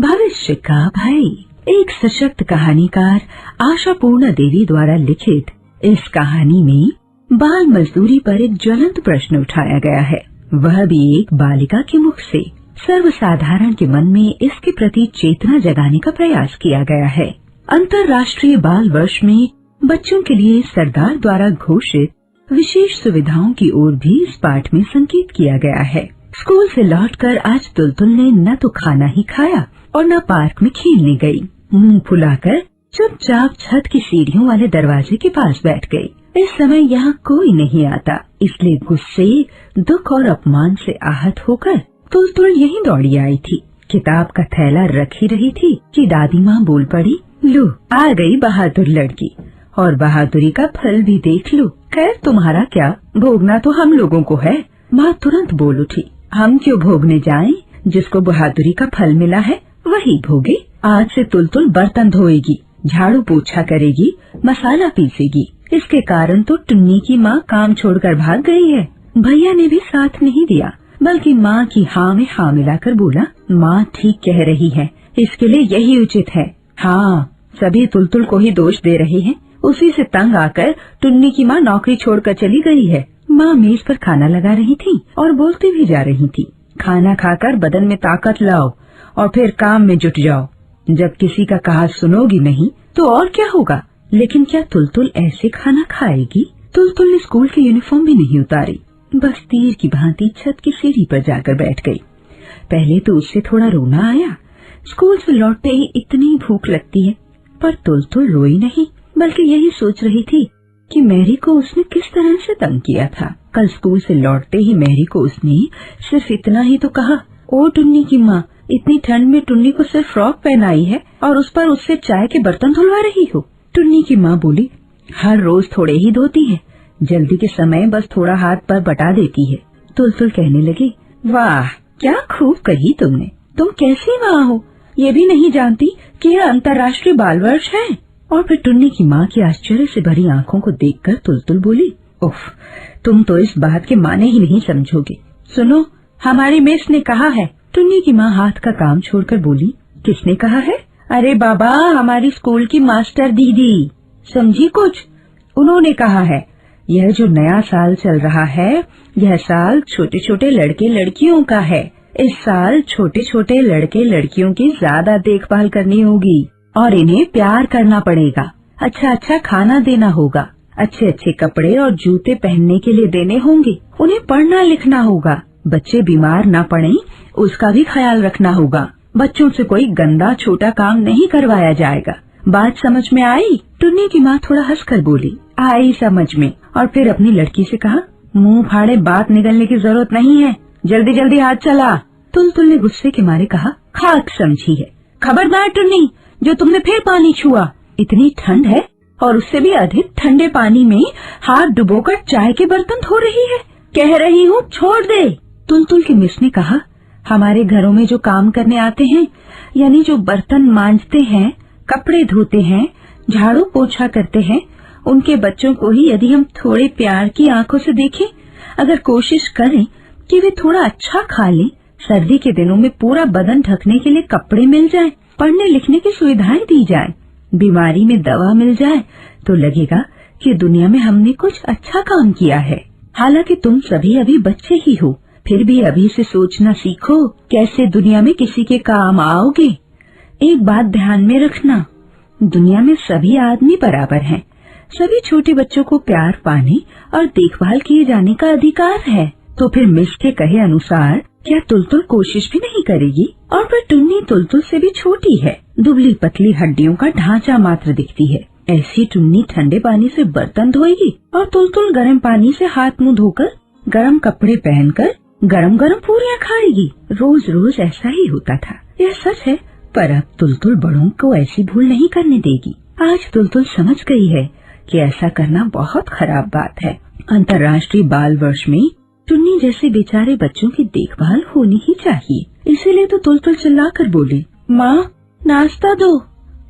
भविष्य का भय। एक सशक्त कहानीकार आशापूर्णा देवी द्वारा लिखित इस कहानी में बाल मजदूरी पर एक ज्वलंत प्रश्न उठाया गया है, वह भी एक बालिका के मुख से। सर्वसाधारण के मन में इसके प्रति चेतना जगाने का प्रयास किया गया है। अंतर्राष्ट्रीय बाल वर्ष में बच्चों के लिए सरकार द्वारा घोषित विशेष सुविधाओं की ओर भी इस पाठ में संकेत किया गया है। स्कूल से लौटकर आज तुलतुल ने न तो खाना ही खाया और न पार्क में खेलने गई। मुंह फुलाकर चुपचाप छत की सीढ़ियों वाले दरवाजे के पास बैठ गई। इस समय यहाँ कोई नहीं आता, इसलिए गुस्से, दुख और अपमान से आहत होकर तुलतुल यहीं दौड़ी आई थी। किताब का थैला रख ही रही थी कि दादी माँ बोल पड़ी, लो आ गई बहादुर लड़की, और बहादुरी का फल भी देख लो। खैर तुम्हारा क्या, भोगना तो हम लोगों को है। माँ तुरंत बोल उठी, हम क्यों भोगने जाएं? जिसको बहादुरी का फल मिला है वही भोगे। आज से तुलतुल बर्तन धोएगी, झाड़ू पोछा करेगी, मसाला पीसेगी। इसके कारण तो टुन्नी की माँ काम छोड़कर भाग गई है। भैया ने भी साथ नहीं दिया, बल्कि माँ की हाँ में हाँ मिलाकर बोला, माँ ठीक कह रही है, इसके लिए यही उचित है। हाँ, सभी तुलतुल को ही दोष दे रहे हैं। उसी से तंग आकर टुन्नी की माँ नौकरी छोड़कर चली गई है। माँ मेज पर खाना लगा रही थी और बोलती भी जा रही थी, खाना खाकर बदन में ताकत लाओ और फिर काम में जुट जाओ। जब किसी का कहा सुनोगी नहीं तो और क्या होगा। लेकिन क्या तुलतुल ऐसे खाना खाएगी? तुलतुल ने स्कूल की यूनिफॉर्म भी नहीं उतारी, बस तीर की भांति छत की सीढ़ी पर जाकर बैठ गई। पहले तो उससे थोड़ा रोना आया। स्कूल से लौटते ही इतनी भूख लगती है, पर तुलतुल रोई नहीं, बल्कि यही सोच रही थी कि मैरी को उसने किस तरह से तंग किया था। कल स्कूल से लौटते ही मैरी को उसने सिर्फ इतना ही तो कहा, ओ टुन्नी की माँ, इतनी ठंड में टुन्नी को सिर्फ फ्रॉक पहनाई है और उस पर उससे चाय के बर्तन धुलवा रही हो। टुन्नी की माँ बोली, हर रोज थोड़े ही धोती है, जल्दी के समय बस थोड़ा हाथ पर बटा देती है। तुलतुल कहने लगी, वाह क्या खूब कही तुमने, तुम कैसी माँ हो, ये भी नहीं जानती कि यह अंतर्राष्ट्रीय बाल वर्ष है। और फिर टुन्नी की माँ की आश्चर्य से भरी आंखों को देखकर तुलतुल बोली, उफ, तुम तो इस बात के माने ही नहीं समझोगे। सुनो, हमारी मिस ने कहा है। टुन्नी की माँ हाथ का काम छोड़कर बोली, किसने कहा है? अरे बाबा, हमारी स्कूल की मास्टर दीदी, समझी कुछ? उन्होंने कहा है, यह जो नया साल चल रहा है, यह साल छोटे छोटे लड़के लड़कियों का है। इस साल छोटे छोटे लड़के लड़कियों की ज्यादा देखभाल करनी होगी और इन्हें प्यार करना पड़ेगा। अच्छा अच्छा खाना देना होगा, अच्छे अच्छे कपड़े और जूते पहनने के लिए देने होंगे। उन्हें पढ़ना लिखना होगा, बच्चे बीमार न पड़ें उसका भी ख्याल रखना होगा। बच्चों से कोई गंदा छोटा काम नहीं करवाया जाएगा। बात समझ में आई? टुन्नी की माँ थोड़ा हंसकर बोली, आई समझ में। और फिर अपनी लड़की से कहा, मुंह फाड़े बात निकलने की जरूरत नहीं है, जल्दी जल्दी हाथ चला। तुलतुल ने गुस्से के मारे कहा, खाक समझी है। खबरदार टुन्नी, जो तुमने फिर पानी छुआ। इतनी ठंड है और उससे भी अधिक ठंडे पानी में हाथ डुबोकर चाय के बर्तन धो रही है। कह रही हूँ छोड़ दे। तुलतुल की मिस ने कहा, हमारे घरों में जो काम करने आते हैं, यानी जो बर्तन मांजते हैं, कपड़े धोते हैं, झाड़ू पोछा करते हैं, उनके बच्चों को ही यदि हम थोड़े प्यार की आंखों से देखें, अगर कोशिश करें कि वे थोड़ा अच्छा खा लें, सर्दी के दिनों में पूरा बदन ढकने के लिए कपड़े मिल जाएं, पढ़ने लिखने की सुविधाएं दी जाएं, बीमारी में दवा मिल जाए, तो लगेगा कि दुनिया में हमने कुछ अच्छा काम किया है। हालांकि तुम सभी अभी बच्चे ही हो, फिर भी अभी से सोचना सीखो कैसे दुनिया में किसी के काम आओगे। एक बात ध्यान में रखना, दुनिया में सभी आदमी बराबर हैं। सभी छोटे बच्चों को प्यार पाने और देखभाल किए जाने का अधिकार है। तो फिर मिस के कहे अनुसार क्या तुलतुल कोशिश भी नहीं करेगी? और फिर टुन्नी तुलतुल से भी छोटी है, दुबली पतली हड्डियों का ढांचा मात्र दिखती है। ऐसी टुन्नी ठंडे पानी से बर्तन धोएगी और तुलतुल गर्म पानी से हाथ मुंह धोकर, गर्म कपड़े पहनकर गरम गरम पूरियां खाएगी। रोज रोज ऐसा ही होता था, यह सच है। पर अब तुलतुल बड़ों को ऐसी भूल नहीं करने देगी। आज तुलतुल समझ गई है कि ऐसा करना बहुत खराब बात है। अंतर्राष्ट्रीय बाल वर्ष में टुन्नी जैसे बेचारे बच्चों की देखभाल होनी ही चाहिए। इसीलिए तो तुलतुल चिल्लाकर बोली, माँ नाश्ता दो।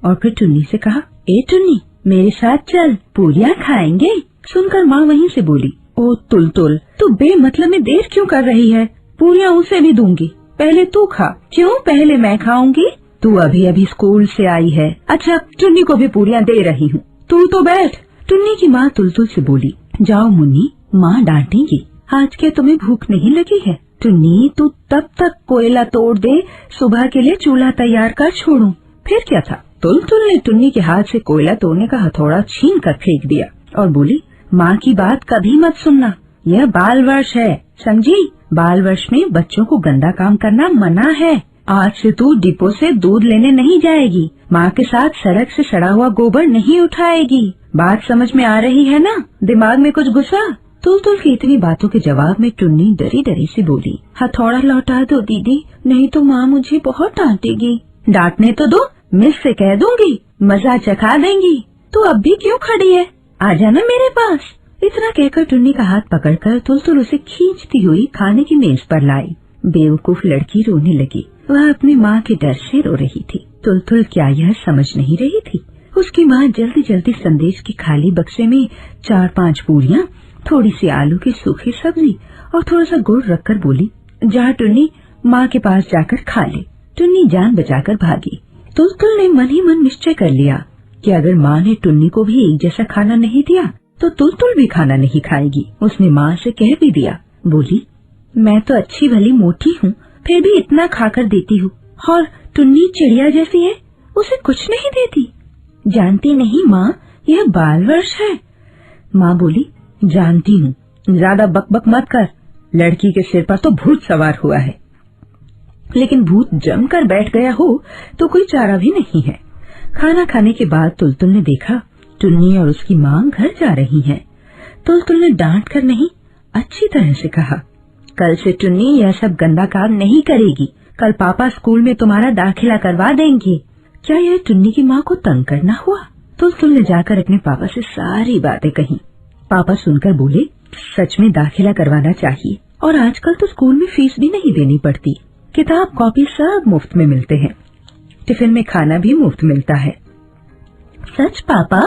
और फिर टुन्नी से कहा, ए टुन्नी मेरे साथ चल, पूरियां खाएंगे। सुनकर माँ वहीं से बोली, ओ तुलतुल, तू बेमतलब में देर क्यों कर रही है? पूरियां उसे भी दूंगी, पहले तू खा। क्यों? पहले मैं खाऊंगी? तू अभी अभी स्कूल से आई है। अच्छा, टुन्नी को भी पूरियां दे रही हूँ, तू तो बैठ। टुन्नी की माँ तुलतुल से बोली, जाओ मुन्नी, माँ डांटेगी। आज क्या तुम्हें भूख नहीं लगी है? टुन्नी, तू तब तक कोयला तोड़ दे, सुबह के लिए चूल्हा तैयार कर छोड़ूं। फिर क्या था? तुलतुल ने टुन्नी के हाथ से कोयला तोड़ने का हथौड़ा छीन कर फेंक दिया और बोली, माँ की बात कभी मत सुनना, यह बाल वर्ष है, समझी? बाल वर्ष में बच्चों को गंदा काम करना मना है। आज से तू डिपो से दूध लेने नहीं जाएगी, माँ के साथ सड़क से सड़ा हुआ गोबर नहीं उठाएगी। बात समझ में आ रही है ना? दिमाग में कुछ घुसा? तुलतुल की इतनी बातों के जवाब में टुन्नी डरी डरी से बोली, हथौड़ा लौटा दो दीदी, नहीं तो माँ मुझे बहुत डांटेगी। डांटने तो दो, मिस से कह दूंगी, मजा चखा देंगी। तू अब भी क्यों खड़ी है? आ जाना मेरे पास। इतना कहकर टुन्नी का हाथ पकड़कर तुलतुल उसे खींचती हुई खाने की मेज पर लाई। बेवकूफ लड़की रोने लगी। वह अपनी माँ के डर से रो रही थी। तुलतुल क्या यह समझ नहीं रही थी? उसकी माँ जल्दी जल्दी संदेश के खाली बक्से में 4-5 पूरियां, थोड़ी सी आलू की सूखी सब्जी और थोड़ा सा गुड़ रखकर बोली, जा टुन्नी, माँ के पास जाकर खा ले। टुन्नी जान बचाकर भागी। तुलतुल ने मन ही मन निश्चय कर लिया कि अगर माँ ने टुन्नी को भी एक जैसा खाना नहीं दिया तो तुलतुल भी खाना नहीं खाएगी। उसने माँ से कह भी दिया, बोली, मैं तो अच्छी भली मोटी हूँ, फिर भी इतना खाकर देती हूँ, और टुन्नी चिड़िया जैसी है, उसे कुछ नहीं देती। जानती नहीं माँ, यह बाल वर्ष है। माँ बोली, जानती हूँ, ज्यादा बकबक मत कर, लड़की के सिर पर तो भूत सवार हुआ है, लेकिन भूत जम कर बैठ गया हो तो कोई चारा भी नहीं है। खाना खाने के बाद तुलतुल ने देखा टुन्नी और उसकी माँ घर जा रही हैं। तुलतुल ने डांट कर नहीं, अच्छी तरह से कहा, कल से टुन्नी यह सब गंदा काम नहीं करेगी, कल पापा स्कूल में तुम्हारा दाखिला करवा देंगे। क्या यह टुन्नी की माँ को तंग करना हुआ? तुलतुल ने जाकर अपने पापा से सारी बातें कही। पापा सुनकर बोले, सच में दाखिला करवाना चाहिए, और आजकल तो स्कूल में फीस भी नहीं देनी पड़ती, किताब कॉपी सब मुफ्त में मिलते हैं, टिफिन में खाना भी मुफ्त मिलता है। सच पापा?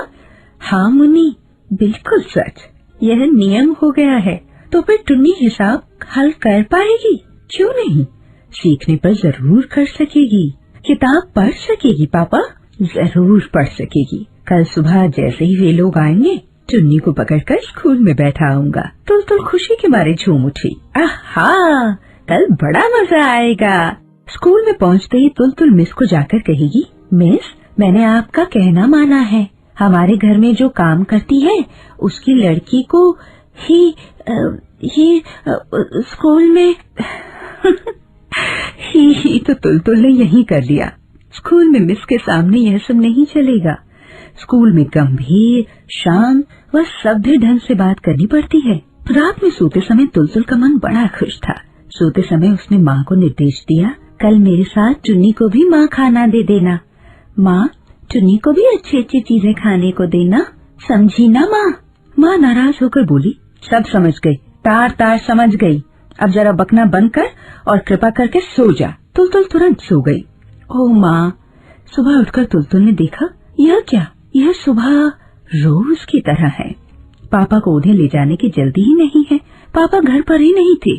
हाँ मुन्नी, बिल्कुल सच, यह नियम हो गया है। तो फिर टुन्नी हिसाब हल कर पाएगी? क्यों नहीं, सीखने पर जरूर कर सकेगी, किताब पढ़ सकेगी पापा, जरूर पढ़ सकेगी। कल सुबह जैसे ही वे लोग आएंगे, टुन्नी को पकड़कर स्कूल में बैठा आऊंगा। तुलतुल खुशी के मारे झूम उठी, आहा, कल बड़ा मजा आएगा। स्कूल में पहुंचते ही तुलतुल मिस को जाकर कहेगी, मिस, मैंने आपका कहना माना है, हमारे घर में जो काम करती है उसकी लड़की को ही स्कूल में ही तो तुलतुल ने यही कर लिया। स्कूल में मिस के सामने यह सब नहीं चलेगा। स्कूल में गंभीर, शांत व सभ्य ढंग से बात करनी पड़ती है। रात में सोते समय तुलतुल का मन बड़ा खुश था। सोते समय उसने माँ को निर्देश दिया, कल मेरे साथ टुन्नी को भी माँ खाना दे देना। माँ, टुन्नी को भी अच्छी अच्छी चीजें खाने को देना, समझी ना माँ? माँ नाराज होकर बोली, सब समझ गई, तार तार समझ गई, अब जरा बकना बंद कर और कृपा करके सो जा। तुलतुल तुरंत सो गई। ओ माँ! सुबह उठकर तुलतुल ने देखा, यह क्या, यह सुबह रोज की तरह है। पापा को उन्हें ले जाने की जल्दी ही नहीं है। पापा घर पर ही नहीं थे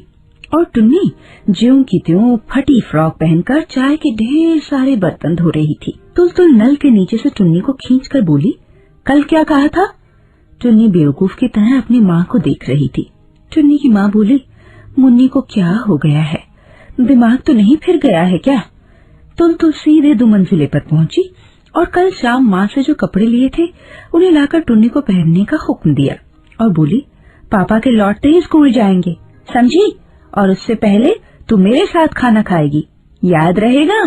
और टुन्नी ज्यों की त्यों फटी फ्रॉक पहनकर चाय के ढेर सारे बर्तन धो रही थी। तुलतुल नल के नीचे से टुन्नी को खींचकर बोली, कल क्या कहा था? टुन्नी बेवकूफ की तरह अपनी माँ को देख रही थी। टुन्नी की माँ बोली, मुन्नी को क्या हो गया है, दिमाग तो नहीं फिर गया है क्या? तुलतुल सीधे 2 मंजिले पर पहुंची और कल शाम माँ से जो कपड़े लिए थे उन्हें लाकर टुन्नी को पहनने का हुक्म दिया और बोली, पापा के लौटते ही स्कूल जाएंगे, समझी? और उससे पहले तू मेरे साथ खाना खाएगी, याद रहेगा?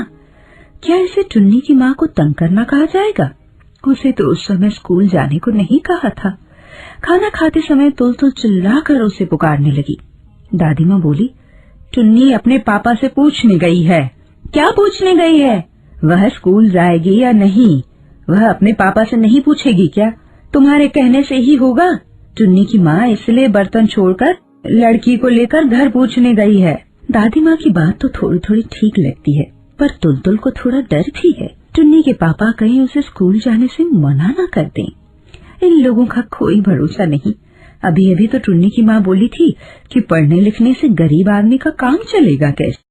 क्या इसे टुन्नी की माँ को तंग करना कहा जाएगा? उसे तो उस समय स्कूल जाने को नहीं कहा था। खाना खाते समय तुलतुल चिल्लाकर उसे पुकारने लगी। दादी माँ बोली, टुन्नी अपने पापा से पूछने गई है। क्या पूछने गई है? वह स्कूल जाएगी या नहीं? वह अपने पापा से नहीं पूछेगी क्या? तुम्हारे कहने से ही होगा। टुन्नी की माँ इसलिए बर्तन छोड़कर लड़की को लेकर घर पूछने गई है। दादी माँ की बात तो थोड़ी थोड़ी ठीक लगती है, पर तुलतुल को थोड़ा डर भी है। टुन्नी के पापा कहीं उसे स्कूल जाने से मना न कर दें। इन लोगों का कोई भरोसा नहीं। अभी अभी तो टुन्नी की माँ बोली थी कि पढ़ने लिखने से गरीब आदमी का काम चलेगा कैसे।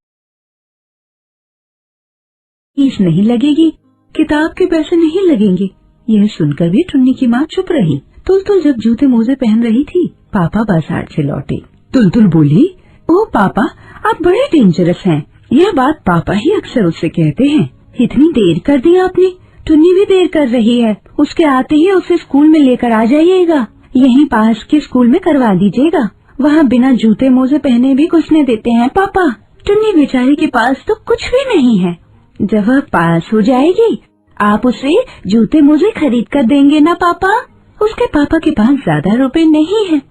फीस नहीं लगेगी, किताब के पैसे नहीं लगेंगे। यह सुनकर भी टुन्नी की माँ चुप रही। तुलतुल जब जूते मोजे पहन रही थी, पापा बाजार से लौटे। तुलतुल बोली, ओ पापा, आप बड़े डेंजरस हैं। यह बात पापा ही अक्सर उससे कहते हैं। इतनी देर कर दी आपने, टुन्नी भी देर कर रही है। उसके आते ही उसे स्कूल में लेकर आ जाइएगा, यहीं पास के स्कूल में करवा दीजिएगा। वहाँ बिना जूते मोजे पहने भी घुसने देते हैं पापा। टुन्नी बेचारी के पास तो कुछ भी नहीं है। जब वह पास हो जाएगी, आप उसे जूते मोजे खरीद कर देंगे ना पापा? उसके पापा के पास ज्यादा रुपए नहीं है,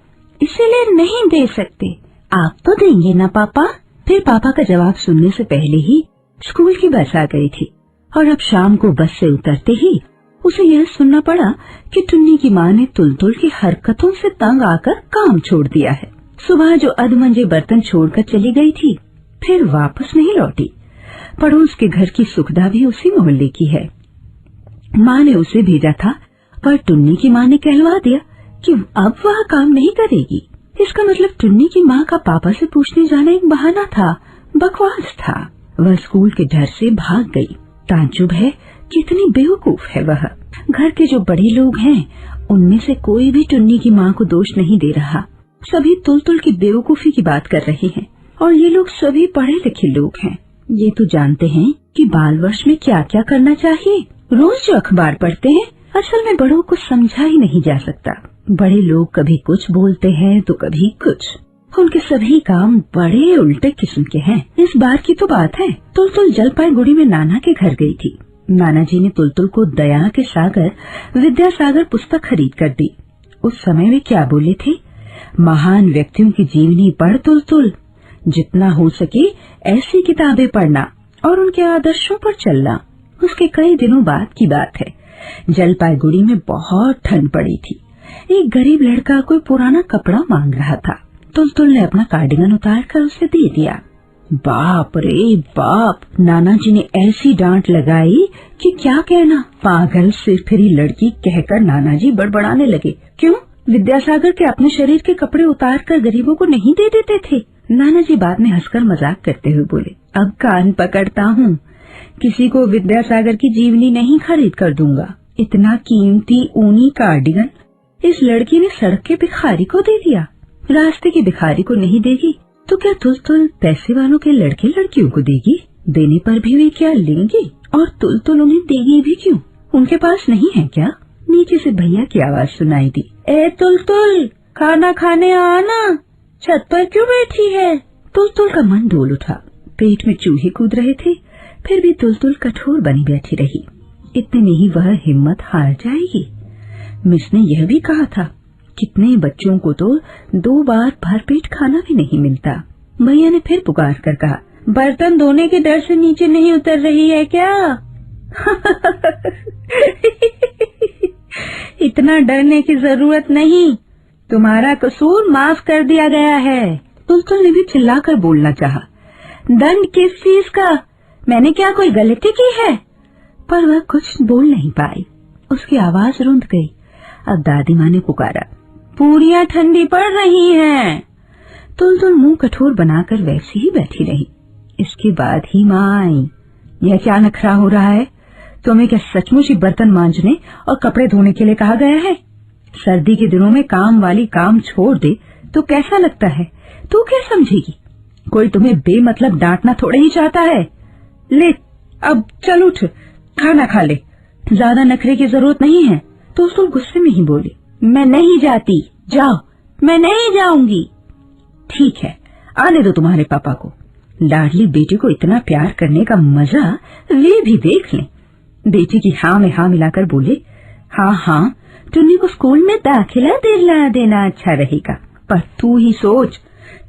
इसीलिए नहीं दे सकते। आप तो देंगे ना पापा? फिर पापा का जवाब सुनने से पहले ही स्कूल की बस आ गई थी और अब शाम को बस से उतरते ही उसे यह सुनना पड़ा कि टुन्नी की माँ ने तुलतुल की हरकतों से तंग आकर काम छोड़ दिया है। सुबह जो अधमंजे बर्तन छोड़कर चली गई थी, फिर वापस नहीं लौटी। पड़ोस के घर की सुखदा भी उसी मोहल्ले की है। माँ ने उसे भेजा था, पर टुन्नी की माँ ने कहलवा दिया कि अब वह काम नहीं करेगी। इसका मतलब टुन्नी की माँ का पापा से पूछने जाना एक बहाना था, बकवास था। वह स्कूल के डर से भाग गई। ताज्जुब है कितनी बेवकूफ है वह। घर के जो बड़े लोग हैं, उनमें से कोई भी टुन्नी की माँ को दोष नहीं दे रहा। सभी तुलतुल की बेवकूफी की बात कर रहे हैं और ये लोग सभी पढ़े लिखे लोग हैं। ये तो जानते हैं कि बाल वर्ष में क्या क्या करना चाहिए। रोज जो अखबार पढ़ते हैं, असल में बड़ों को समझा ही नहीं जा सकता। बड़े लोग कभी कुछ बोलते हैं तो कभी कुछ। उनके सभी काम बड़े उल्टे किस्म के हैं। इस बार की तो बात है, तुलतुल जलपाईगुड़ी में नाना के घर गई थी। नाना जी ने तुलतुल को दया के सागर विद्यासागर पुस्तक खरीद कर दी। उस समय वे क्या बोले थे, महान व्यक्तियों की जीवनी पढ़ तुलतुल, जितना हो सके ऐसी किताबें पढ़ना और उनके आदर्शों पर चलना। उसके कई दिनों बाद की बात है। जलपाईगुड़ी में बहुत ठंड पड़ी थी। एक गरीब लड़का कोई पुराना कपड़ा मांग रहा था। तुलतुल ने अपना कार्डिगन उतार कर उसे दे दिया। बाप रे बाप, नाना जी ने ऐसी डांट लगाई कि क्या कहना। पागल सिरफिरी लड़की कहकर नाना जी बड़बड़ाने लगे। क्यों, विद्यासागर के अपने शरीर के कपड़े उतार कर गरीबों को नहीं दे देते थे? नाना जी बाद में हंसकर मजाक करते हुए बोले, अब कान पकड़ता हूँ, किसी को विद्यासागर की जीवनी नहीं खरीद कर दूंगा। इतना कीमती ऊनी कार्डिगन इस लड़की ने सड़क के भिखारी को दे दिया। रास्ते की भिखारी को नहीं देगी तो क्या तुलतुल पैसे वालों के लड़के लड़कियों को देगी? देने पर भी वे क्या लेंगे? और तुलतुल उन्हें देगी भी क्यों? उनके पास नहीं है क्या? नीचे से भैया की आवाज सुनाई दी, ए तुलतुल, खाना खाने आना, छत पर क्यों बैठी है? तुलतुल का मन डोल उठा। पेट में चूहे कूद रहे थे, फिर भी तुलतुल कठोर बनी बैठी रही। इतने में ही वह हिम्मत हार जाएगी। मिस ने यह भी कहा था, कितने बच्चों को तो 2 बार भरपेट खाना भी नहीं मिलता। भैया ने फिर पुकार कर कहा, बर्तन धोने के डर से नीचे नहीं उतर रही है क्या? इतना डरने की जरूरत नहीं, तुम्हारा कसूर माफ कर दिया गया है। तुलतुल ने भी चिल्लाकर बोलना चाहा, दंड किस चीज का? मैंने क्या कोई गलती की है? पर वह कुछ बोल नहीं पाई। उसकी आवाज रुंध गई। अब दादी माँ ने पुकारा, पूरियां ठंडी पड़ रही हैं। तुलतुल मुंह कठोर बनाकर वैसी ही बैठी रही। इसके बाद ही माँ आई। यह क्या नखरा हो रहा है? तुम्हें क्या सचमुच ही बर्तन मांजने और कपड़े धोने के लिए कहा गया है? सर्दी के दिनों में काम वाली काम छोड़ दे तो कैसा लगता है? तू क्या समझेगी? कोई तुम्हें बेमतलब डांटना थोड़े ही चाहता है। ले अब चल उठ, खाना खा ले, ज्यादा नखरे की जरूरत नहीं है। तुलतुल गुस्से में ही बोली, मैं नहीं जाती, जाओ। मैं नहीं जाऊंगी। ठीक है, आने दो तुम्हारे पापा को। लाडली बेटी को इतना प्यार करने का मजा वे भी देख लें। बेटी की हाँ में हाँ मिलाकर बोले, हाँ हाँ, टुन्नी को स्कूल में दाखिला दिला देना अच्छा रहेगा। पर तू ही सोच,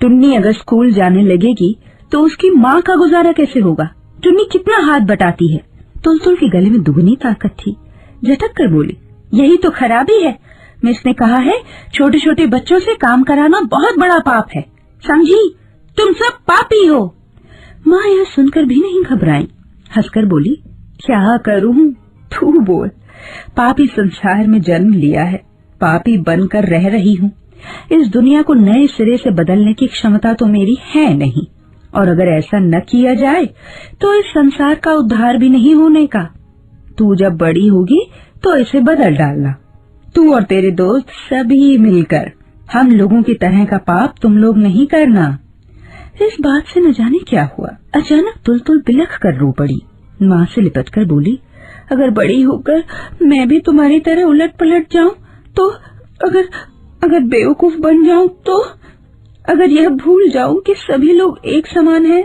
टुन्नी अगर स्कूल जाने लगेगी तो उसकी माँ का गुजारा कैसे होगा? टुन्नी कितना हाथ बटाती है। तुलतुल के गले में दुगनी ताकत थी। झटक कर बोली, यही तो खराबी है। मिस ने कहा है, छोटे छोटे बच्चों से काम कराना बहुत बड़ा पाप है, समझी? तुम सब पापी हो। माँ यह सुनकर भी नहीं घबराई, हंसकर बोली, क्या करूं? तू बोल। पापी संसार में जन्म लिया है, पापी बनकर रह रही हूँ। इस दुनिया को नए सिरे से बदलने की क्षमता तो मेरी है नहीं। और अगर ऐसा न किया जाए तो इस संसार का उद्धार भी नहीं होने का। तू जब बड़ी होगी तो इसे बदल डालना। तू और तेरे दोस्त सभी मिलकर। हम लोगों की तरह का पाप तुम लोग नहीं करना। इस बात से न जाने क्या हुआ, अचानक तुलतुल बिलख कर रो पड़ी। माँ से लिपट कर बोली, अगर बड़ी होकर मैं भी तुम्हारी तरह उलट पलट जाऊं तो, अगर बेवकूफ बन जाऊं तो, अगर यह भूल जाऊं कि सभी लोग एक समान हैं